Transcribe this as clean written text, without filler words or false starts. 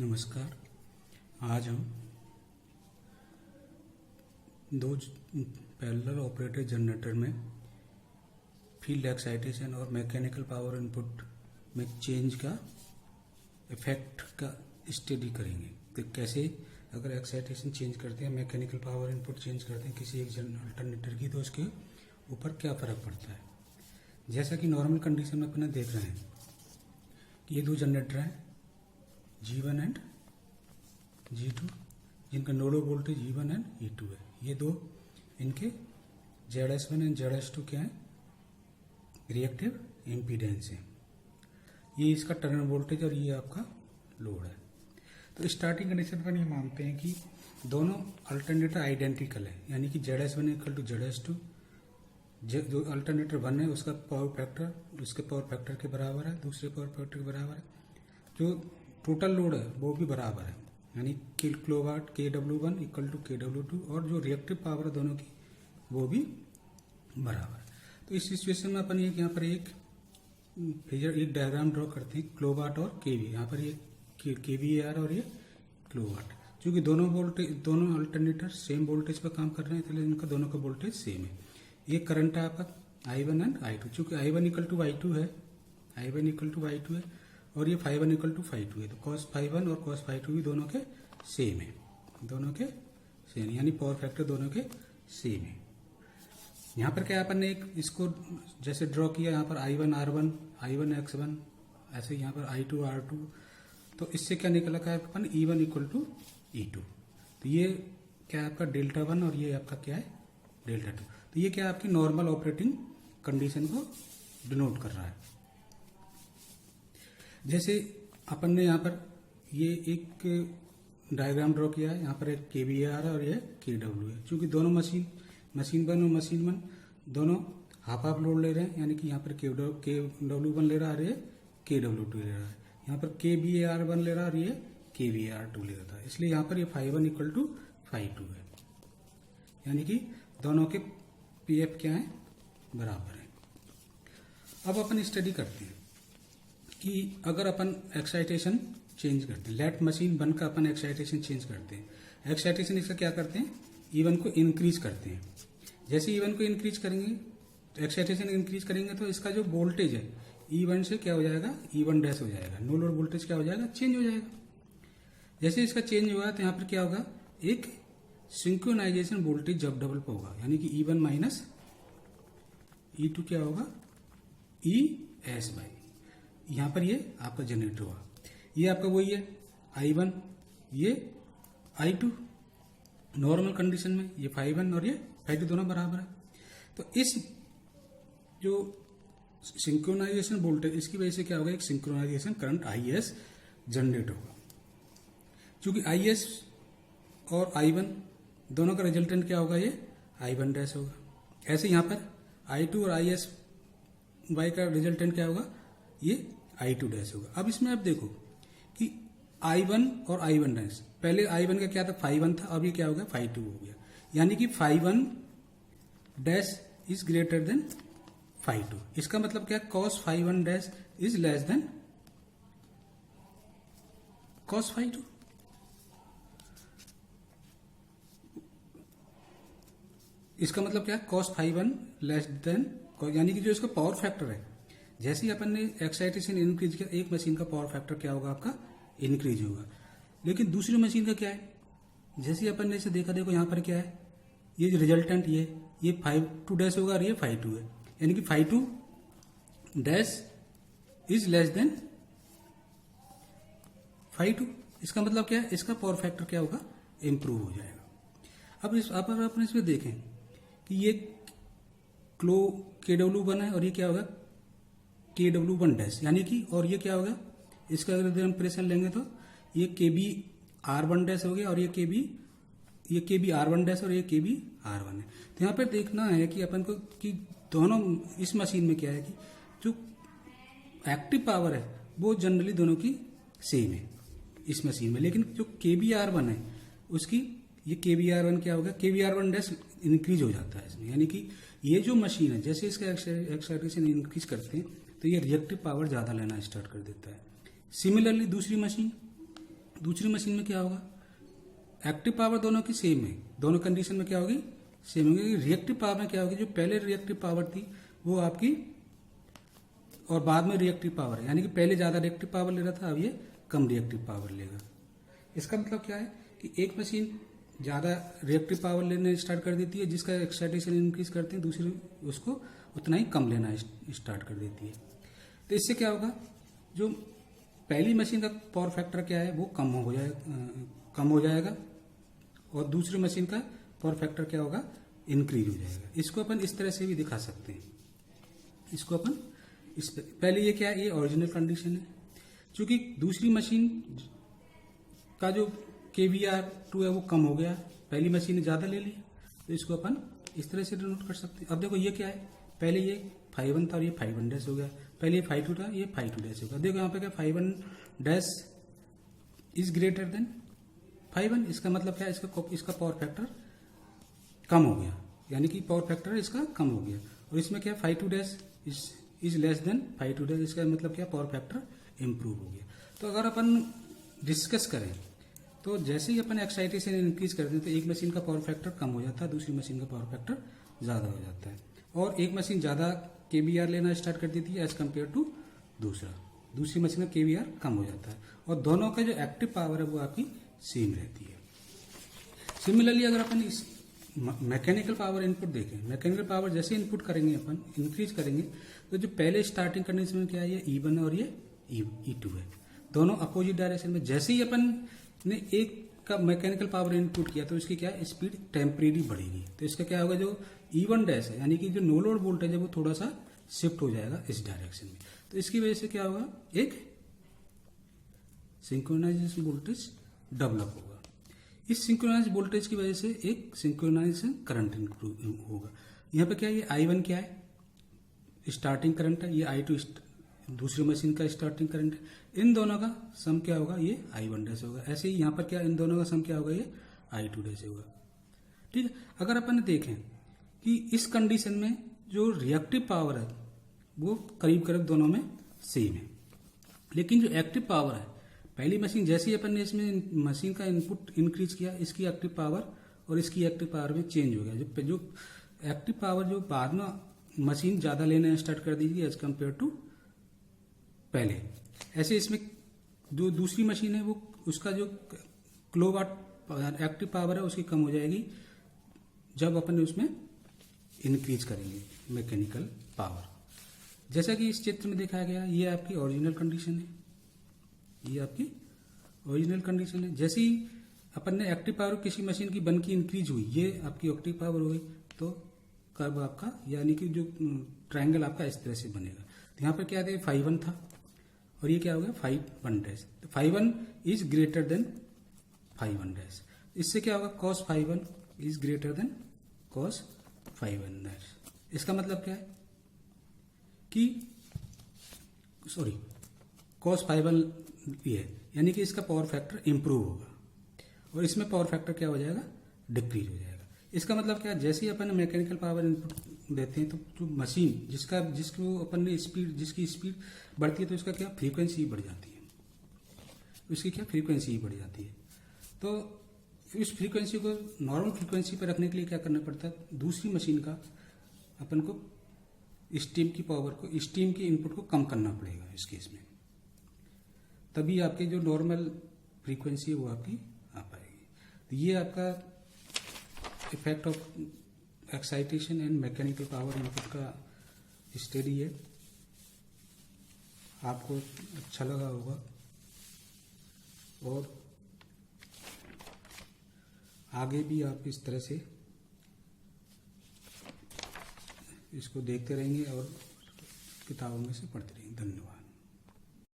नमस्कार। आज हम दो पैरेलल ऑपरेटेड जनरेटर में फील्ड एक्साइटेशन और मैकेनिकल पावर इनपुट में चेंज का इफेक्ट का स्टडी करेंगे। तो कैसे अगर एक्साइटेशन चेंज करते हैं, मैकेनिकल पावर इनपुट चेंज करते हैं किसी एक अल्टरनेटर की, तो उसके ऊपर क्या फ़र्क पड़ता है। जैसा कि नॉर्मल कंडीशन में अपने देख रहे हैं कि ये दो जनरेटर हैं G1 एंड G2, जिनका nodal voltage E1 and E2 है। ये दो इनके ZS1 एंड ZS2 क्या है, रिएक्टिव इम्पीडेंस है। ये इसका टर्मिनल वोल्टेज और ये आपका लोड है। तो स्टार्टिंग कंडीशन पर ये मानते हैं कि दोनों अल्टरनेटर आइडेंटिकल है, यानी कि ZS1 इक्वल टू ZS2। जो अल्टरनेटर 1 है उसका पावर फैक्टर उसके पावर फैक्टर के बराबर है, दूसरे पावर फैक्टर के बराबर है। जो टोटल लोड है वो भी बराबर है, यानी kilowatt KW1 equal to KW2, और जो रिएक्टिव पावर है दोनों की वो भी बराबर है। तो इस सिचुएशन में अपन यहाँ पर एक फिगर एक डायग्राम ड्रॉ करते हैं, किलोवाट और केवी। यहाँ पर ये KVAR और ये किलोवाट, क्योंकि दोनों अल्टरनेटर सेम वोल्टेज पर काम कर रहे हैं, इसलिए इनका दोनों का वोल्टेज सेम है। ये करंट है आपका I1 एंड I2, चूंकि I1 इक्वल टू I2 है, I1 इक्वल टू I2 है, और ये ∅1 इक्वल टू ∅2 है। तो cos ∅1 और cos ∅2 भी दोनों के सेम है, दोनों के सेम, यानी पावर फैक्टर दोनों के सेम है। यहाँ पर क्या अपन ने एक इसको जैसे ड्रॉ किया, यहाँ पर I1 R1, I1 X1, ऐसे यहाँ पर I2 R2। तो इससे क्या निकला का अपन E1 इक्वल टू E2। तो ये क्या है आपका ∆1 और ये आपका क्या है ∆2। तो ये क्या आपकी नॉर्मल ऑपरेटिंग कंडीशन को डिनोट कर रहा है। जैसे अपन ने यहाँ पर ये एक डायग्राम ड्रॉ किया है, यहाँ पर एक KVAR है और ये KW है। चूंकि दोनों मशीन 1 और मशीन 1 दोनों हाफ हाफ लोड ले रहे हैं, यानी कि यहाँ पर KW1 ले रहा है और ये KW2 ले रहा है। यहाँ पर KVAR1 ले रहा है और ये KVAR2 ले रहा है। इसलिए यहाँ पर ये ∅1 इक्वल टू ∅2 है, यानी कि दोनों के PF क्या है, बराबर है। अब अपन स्टडी करते हैं कि अगर अपन एक्साइटेशन चेंज करते हैं, लेट मशीन 1 का अपन एक्साइटेशन चेंज करते हैं। एक्साइटेशन इसका क्या करते हैं, E1 को इंक्रीज करते हैं। जैसे E1 को इंक्रीज करेंगे, एक्साइटेशन इंक्रीज करेंगे, तो इसका जो वोल्टेज है E1 से क्या हो जाएगा, E1 डैश हो जाएगा। नो लोड वोल्टेज क्या हो जाएगा, चेंज हो जाएगा। जैसे इसका चेंज हुआ तो यहाँ पर क्या होगा, एक सिंक्रोनाइजेशन वोल्टेज जब डबल पर होगा, यानी कि E1 माइनस E2 क्या होगा, ES बाई। यहाँ पर ये आपका जनरेटर हुआ, ये आपका वही है I1, ये I2। नॉर्मल कंडीशन में ये ∅1 और ये ∅2 दोनों बराबर है। तो इस जो सिंक्रोनाइजेशन वोल्टेज, इसकी वजह से क्या होगा, एक सिंक्रोनाइजेशन करंट IS जनरेट होगा। क्योंकि IS और I1 दोनों का रिजल्टेंट क्या होगा, ये I1 डैश होगा। ऐसे यहाँ पर I2 और IS Y का रिजल्टेंट क्या होगा, ये I2 डैश होगा। अब इसमें आप देखो कि I1 और I1 डैश, पहले I1 का क्या था, ∅1 था, अब ये क्या हो गया, ∅2 हो गया। यानी कि ∅1 डैश इज ग्रेटर देन ∅2। इसका मतलब क्या, cos ∅1 dash is less than cos ∅2। इसका मतलब क्या, cos ∅1 लेस देन, यानी कि जो इसका पावर फैक्टर है, जैसे ही अपन ने एक्साइटेशन इंक्रीज किया, एक मशीन का पावर फैक्टर क्या होगा, आपका इंक्रीज होगा। लेकिन दूसरी मशीन का क्या है, जैसे ही अपन ने इसे देखा, देखो यहाँ पर क्या है, ये जो रिजल्टेंट ये ∅2 डैश होगा और ये ∅2 है, यानी कि ∅2 डैश इज लेस देन ∅2। इसका मतलब क्या है, इसका पावर फैक्टर क्या होगा, इंप्रूव हो जाएगा। अब अपन इसमें देखें कि ये KW1 है और ये क्या होगा, KW1 डैश, यानी कि, और ये क्या होगा, इसका अगर हम इंप्रेशन लेंगे तो ये KBR1 डैश हो गया, और ये KBR1 डैश और ये KBR1 है। तो यहाँ पर देखना है कि अपन को कि दोनों इस मशीन में क्या है कि जो एक्टिव पावर है वो जनरली दोनों की सेम है इस मशीन में, लेकिन जो KBR1 है उसकी, ये KBR1 क्या होगा, KBR1 डैश इंक्रीज हो जाता है इसमें। यानी कि ये जो मशीन है, जैसे इसका एक्साइटेशन इंक्रीज करते हैं तो ये रिएक्टिव पावर ज़्यादा लेना स्टार्ट कर देता है। सिमिलरली दूसरी मशीन दूसरी मशीन में क्या होगा, एक्टिव पावर दोनों की सेम है, दोनों कंडीशन में क्या होगी, सेम होगी। रिएक्टिव पावर में क्या होगी, जो पहले रिएक्टिव पावर थी वो आपकी और बाद में रिएक्टिव पावर है, यानी कि पहले ज़्यादा रिएक्टिव पावर ले रहा था, अब ये कम रिएक्टिव पावर लेगा। इसका मतलब क्या है कि एक मशीन ज़्यादा रिएक्टिव पावर लेने स्टार्ट कर देती है, जिसका एक्साइटेशन इंक्रीज करते हैं, दूसरी उसको उतना ही कम लेना स्टार्ट कर देती है। तो इससे क्या होगा, जो पहली मशीन का पावर फैक्टर क्या है वो कम हो जाएगा और दूसरी मशीन का पावर फैक्टर क्या होगा, इंक्रीज हो जाएगा। इसको अपन इस तरह से भी दिखा सकते हैं। इसको अपन पहले ये क्या है, ये ओरिजिनल कंडीशन है। क्योंकि दूसरी मशीन का जो KVR2 है वो कम हो गया, पहली मशीन ने ज़्यादा ले लिया, तो इसको अपन इस तरह से डिनोट कर सकते हैं। अब देखो ये क्या है, पहले ये 5-1 था और ये 5-1 डैश हो गया, पहले ये 5-2 था, ये 5-2 डैश हो गया। देखो यहाँ पे क्या 5-1 डैश इज ग्रेटर देन 5-1, इसका मतलब क्या है, इसका पावर फैक्टर कम हो गया, यानी कि पावर फैक्टर इसका कम हो गया। और इसमें क्या 5-2 dash is less than 5-2 dash, इसका मतलब क्या पावर फैक्टर इंप्रूव हो गया। तो अगर अपन डिस्कस करें तो जैसे ही अपन एक्साइटेशन इंक्रीज करते हैं तो एक मशीन का पावर फैक्टर कम हो जाता है, दूसरी मशीन का पावर फैक्टर ज़्यादा हो जाता है, और एक मशीन ज़्यादा KVR लेना स्टार्ट कर देती है एज कम्पेयर टू दूसरी मशीन का KVR कम हो जाता है, और दोनों का जो एक्टिव पावर है वो आपकी सेम रहती है। सिमिलरली अगर अपन इस मैकेनिकल पावर इनपुट देखें, मैकेनिकल पावर जैसे इनपुट करेंगे अपन इंक्रीज करेंगे, तो जो पहले स्टार्टिंग कंडीशन में क्या है, ये E1 और ये E2 है, दोनों अपोजिट डायरेक्शन में। जैसे ही अपन ने एक का मैकेनिकल पावर इनपुट किया तो इसकी क्या है, स्पीड टेम्परेरी बढ़ेगी, तो इसका क्या होगा, जो E1 डैश है यानी कि जो नो लोड वोल्टेज है वो थोड़ा सा शिफ्ट हो जाएगा इस डायरेक्शन में। तो इसकी वजह से क्या होगा, एक सिंक्रोनाइजेशन वोल्टेज डेवलप होगा। इस सिंक्रोनाइज वोल्टेज की वजह से एक सिंक्रोनाइजेशन करंट होगा। यहाँ पे क्या है, ये I1 क्या है, स्टार्टिंग करंट है, ये I2 दूसरी मशीन का स्टार्टिंग करंट है। इन दोनों का सम क्या होगा, ये I1 डैश होगा। ऐसे ही यहाँ पर क्या, इन दोनों का सम क्या होगा, ये I2 डैश होगा। ठीक है, अगर अपन देखें कि इस कंडीशन में जो रिएक्टिव पावर है वो करीब करीब दोनों में सेम है, लेकिन जो एक्टिव पावर है, पहली मशीन जैसे ही अपन ने इसमें मशीन का इनपुट इंक्रीज किया, इसकी एक्टिव पावर और इसकी एक्टिव पावर में चेंज हो गया। जो एक्टिव पावर जो बाद में मशीन ज़्यादा लेने स्टार्ट कर दीजिए एज कम्पेयर टू पहले। ऐसे इसमें जो दूसरी मशीन है वो उसका जो किलोवाट एक्टिव पावर है उसकी कम हो जाएगी जब अपन उसमें इंक्रीज करेंगे मैकेनिकल पावर। जैसा कि इस चित्र में दिखाया गया, ये आपकी ओरिजिनल कंडीशन है, ये आपकी ओरिजिनल कंडीशन है। जैसे ही अपन ने एक्टिव पावर किसी मशीन की 1 की इंक्रीज हुई, ये आपकी एक्टिव पावर हुई, तो कर्व आपका यानी कि जो ट्रायंगल आपका इस तरह से बनेगा। तो यहाँ पर क्या था, 5-1 था और ये क्या हो गया 5-1 डैश। तो 5-1 इज ग्रेटर देन 5-1 डैश। इससे क्या होगा, cos 5-1 is greater than cos 5-1 dash. इसका मतलब क्या है कि cos 5-1 ये है, यानी कि इसका पावर फैक्टर इंप्रूव होगा और इसमें पावर फैक्टर क्या हो जाएगा, डिक्रीज हो जाएगा। इसका मतलब क्या, जैसे ही अपन मैकेनिकल पावर इनपुट देते हैं तो जो मशीन जिसको अपन ने जिसकी स्पीड बढ़ती है तो इसका क्या फ्रीक्वेंसी बढ़ जाती है, उसकी क्या फ्रीक्वेंसी बढ़ जाती है। तो इस फ्रीक्वेंसी को नॉर्मल फ्रीक्वेंसी पर रखने के लिए क्या करना पड़ता है, दूसरी मशीन का अपन को स्टीम की इनपुट को कम करना पड़ेगा इस केस में, तभी आपकी जो नॉर्मल फ्रीक्वेंसी है वो आपकी आ पाएगी। तो ये आपका effect of excitation and mechanical power input का स्टडी है। आपको अच्छा लगा होगा और आगे भी आप इस तरह से इसको देखते रहेंगे और किताबों में से पढ़ते रहेंगे। धन्यवाद।